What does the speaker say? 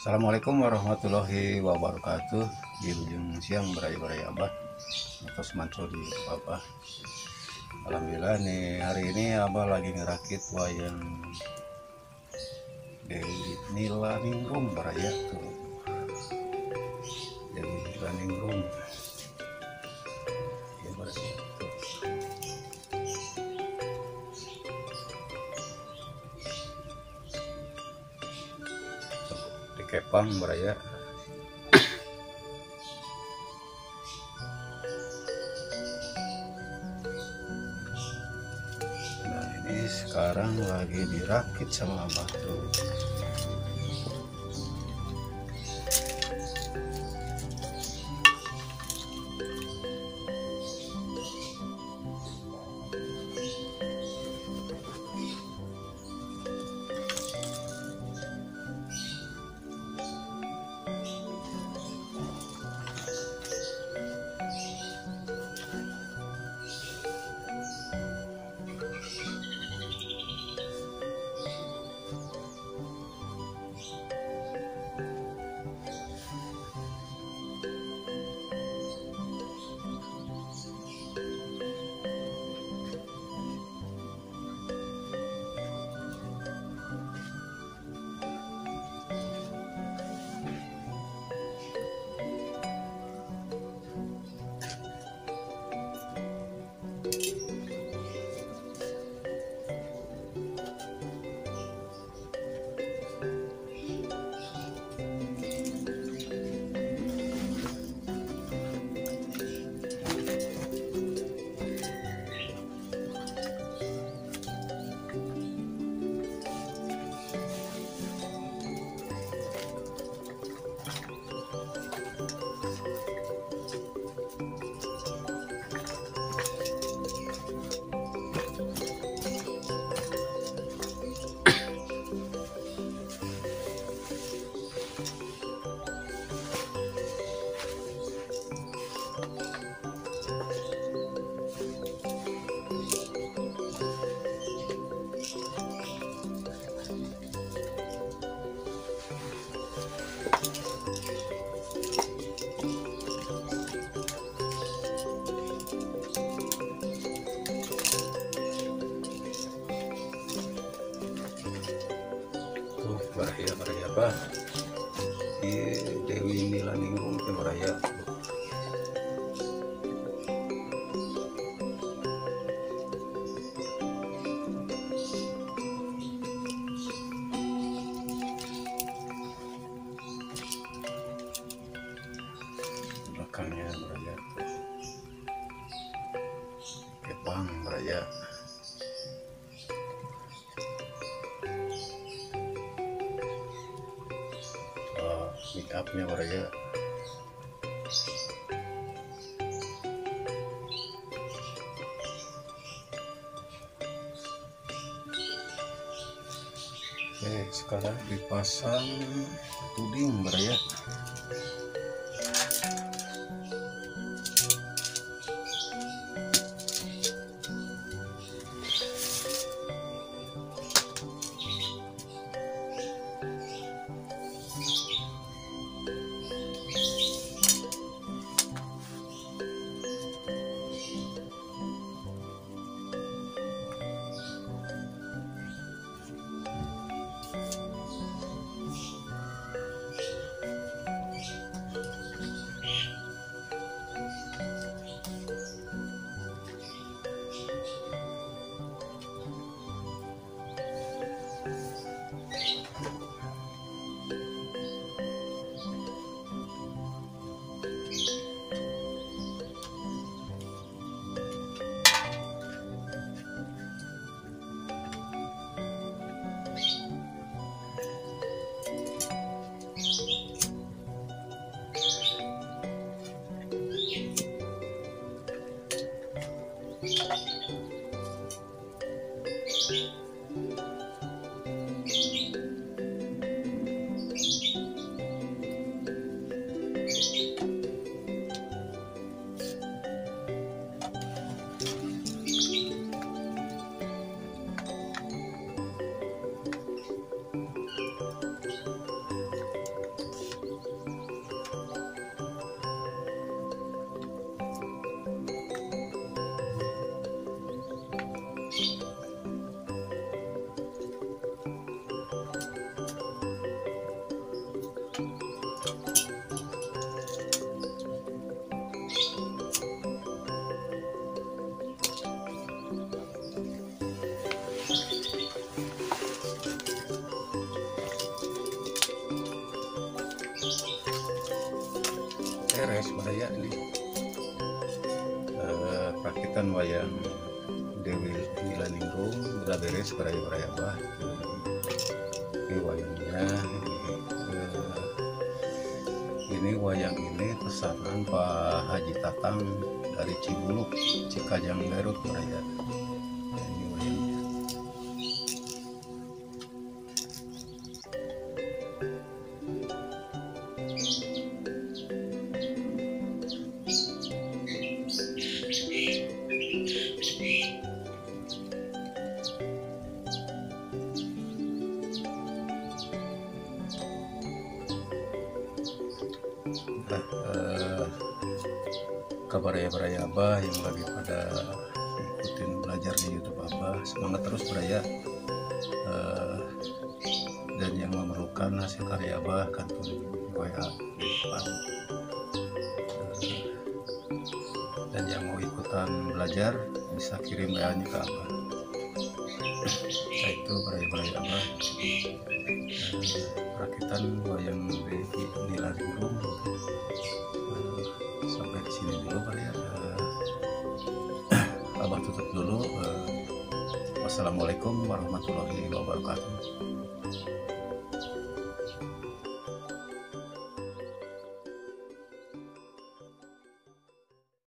Assalamualaikum warahmatullahi wabarakatuh. Di ujung siang beraya-beraya abah atau semantul di Bapak. Alhamdulillah nih, hari ini abah lagi ngerakit wayang Dewi Nila Ningrum beraya tuh. Dewi Nila Ningrum ya beraya tuh. Kepang beraya. Nah ini sekarang lagi dirakit sama abah tuh. Beraya apa di Dewi Nila Ningrum ke beraya belakangnya beraya Kepang beraya. Make upnya beraya. Oke, sekarang dipasang tuding beraya. Raya ini rakitan wayang Dewi Nilaningrum udah beres beraya Abah. Ini wayangnya ini wayang ini pesanan Pak Haji Tatang dari Cibuluk Cikajang Garut Raya. Ini wayangnya. Kabar ya Abah yang lagi pada ikutin belajar di YouTube Abah, semangat terus Beraya. Dan yang memerlukan hasil karya Abah kantong WA di depan. Dan yang mau ikutan belajar bisa kirim WA-nya ke Abah. Nah, itu Beraya Abah. Rakitan wayang di Nilaningrum. Sampai di sini dulu kali ya. Abah tutup dulu. Wassalamualaikum warahmatullahi wabarakatuh.